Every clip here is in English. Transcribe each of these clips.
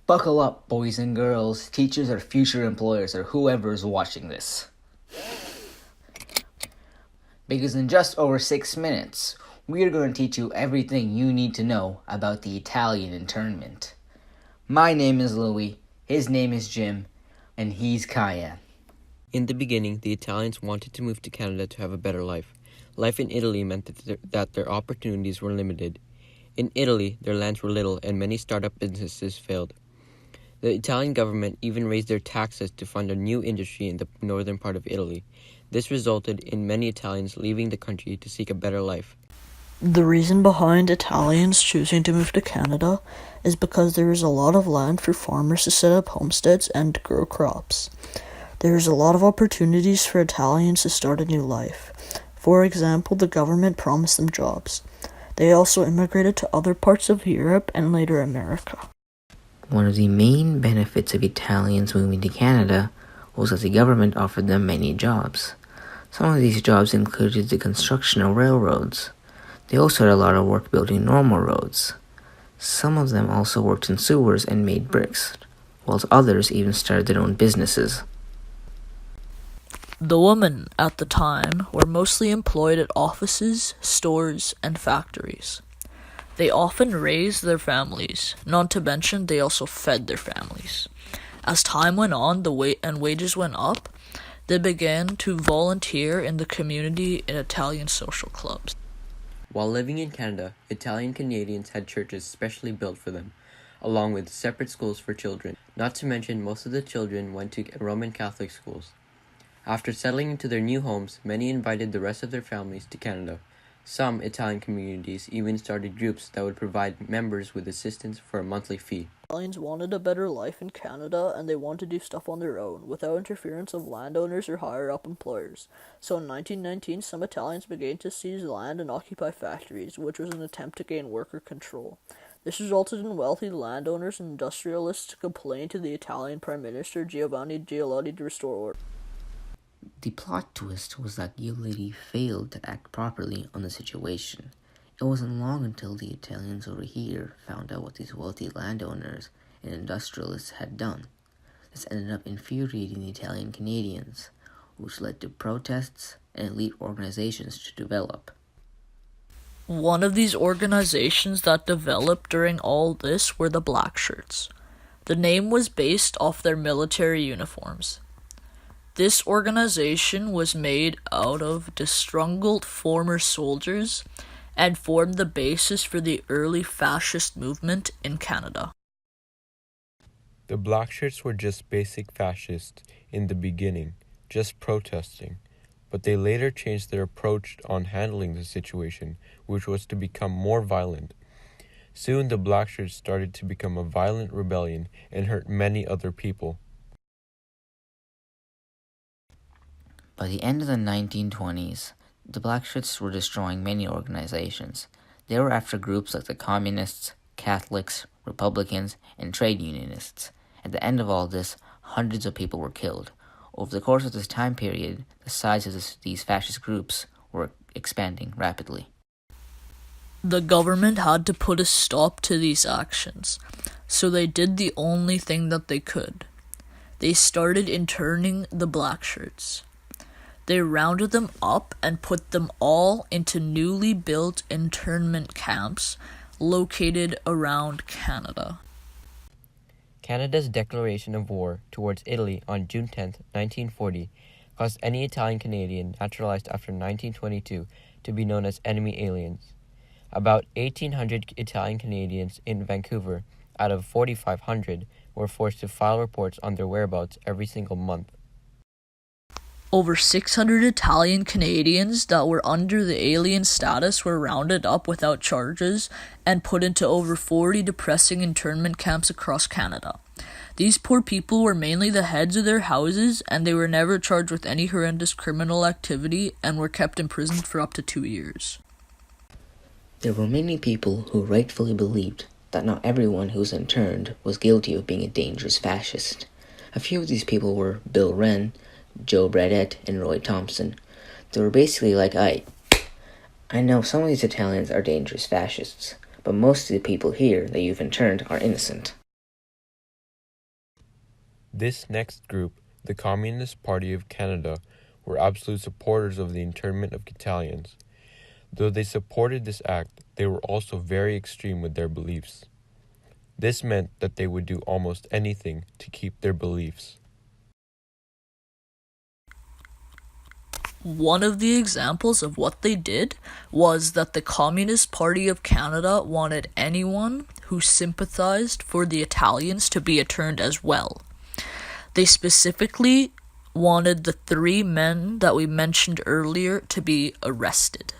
Buckle up, boys and girls, teachers or future employers or whoever is watching this. Because in just over 6 minutes, we are going to teach you everything you need to know about the Italian internment. My name is Louis, his name is Jim, and he's Kaya. In the beginning, the Italians wanted to move to Canada to have a better life. Life in Italy meant that their opportunities were limited. In Italy, their lands were little and many startup businesses failed. The Italian government even raised their taxes to fund a new industry in the northern part of Italy. This resulted in many Italians leaving the country to seek a better life. The reason behind Italians choosing to move to Canada is because there is a lot of land for farmers to set up homesteads and grow crops. There is a lot of opportunities for Italians to start a new life. For example, the government promised them jobs. They also immigrated to other parts of Europe and later America. One of the main benefits of Italians moving to Canada was that the government offered them many jobs. Some of these jobs included the construction of railroads. They also had a lot of work building normal roads. Some of them also worked in sewers and made bricks, whilst others even started their own businesses. The women at the time were mostly employed at offices, stores, and factories. They often raised their families, not to mention they also fed their families. As time went on and wages went up, they began to volunteer in the community in Italian social clubs. While living in Canada, Italian Canadians had churches specially built for them, along with separate schools for children. Not to mention most of the children went to Roman Catholic schools. After settling into their new homes, many invited the rest of their families to Canada. Some Italian communities even started groups that would provide members with assistance for a monthly fee. Italians wanted a better life in Canada, and they wanted to do stuff on their own, without interference of landowners or higher-up employers. So in 1919, some Italians began to seize land and occupy factories, which was an attempt to gain worker control. This resulted in wealthy landowners and industrialists complaining to the Italian Prime Minister Giovanni Giolitti to restore order. The plot twist was that Giolitti failed to act properly on the situation. It wasn't long until the Italians over here found out what these wealthy landowners and industrialists had done. This ended up infuriating the Italian Canadians, which led to protests and elite organizations to develop. One of these organizations that developed during all this were the Black Shirts. The name was based off their military uniforms. This organization was made out of disgruntled former soldiers and formed the basis for the early fascist movement in Canada. The Black Shirts were just basic fascists in the beginning, just protesting, but they later changed their approach on handling the situation, which was to become more violent. Soon the Black Shirts started to become a violent rebellion and hurt many other people. By the end of the 1920s, the Black Shirts were destroying many organizations. They were after groups like the Communists, Catholics, Republicans, and trade unionists. At the end of all this, hundreds of people were killed. Over the course of this time period, the size of these fascist groups were expanding rapidly. The government had to put a stop to these actions, so they did the only thing that they could. They started interning the Black Shirts. They rounded them up and put them all into newly built internment camps located around Canada. Canada's declaration of war towards Italy on June 10, 1940, caused any Italian Canadian naturalized after 1922 to be known as enemy aliens. About 1,800 Italian Canadians in Vancouver, out of 4,500, were forced to file reports on their whereabouts every single month. Over 600 Italian Canadians that were under the alien status were rounded up without charges and put into over 40 depressing internment camps across Canada. These poor people were mainly the heads of their houses, and they were never charged with any horrendous criminal activity and were kept imprisoned for up to 2 years. There were many people who rightfully believed that not everyone who was interned was guilty of being a dangerous fascist. A few of these people were Bill Wren, Joe Bradette, and Roy Thompson. They were basically like, I know some of these Italians are dangerous fascists, but most of the people here that you've interned are innocent. This next group, the Communist Party of Canada, were absolute supporters of the internment of Italians. Though they supported this act, they were also very extreme with their beliefs. This meant that they would do almost anything to keep their beliefs. One of the examples of what they did was that the Communist Party of Canada wanted anyone who sympathized for the Italians to be interned as well. They specifically wanted the 3 men that we mentioned earlier to be arrested.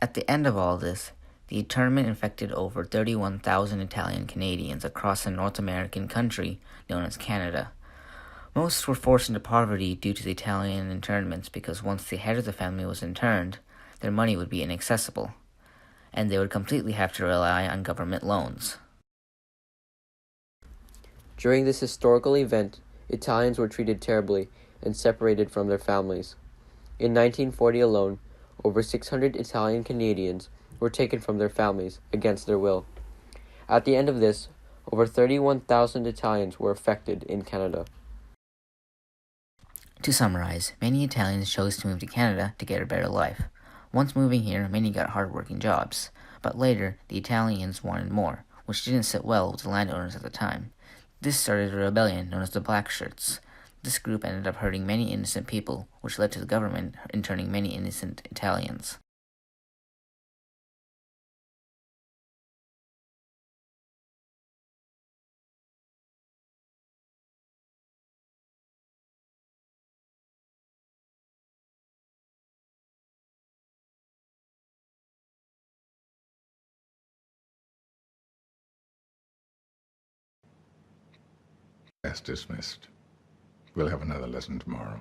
At the end of all this, the internment infected over 31,000 Italian Canadians across a North American country known as Canada. Most were forced into poverty due to the Italian internments because once the head of the family was interned, their money would be inaccessible, and they would completely have to rely on government loans. During this historical event, Italians were treated terribly and separated from their families. In 1940 alone, over 600 Italian Canadians were taken from their families against their will. At the end of this, over 31,000 Italians were affected in Canada. To summarize, many Italians chose to move to Canada to get a better life. Once moving here, many got hard-working jobs, but later, the Italians wanted more, which didn't sit well with the landowners at the time. This started a rebellion known as the Black Shirts. This group ended up hurting many innocent people, which led to the government interning many innocent Italians. Class dismissed. We'll have another lesson tomorrow.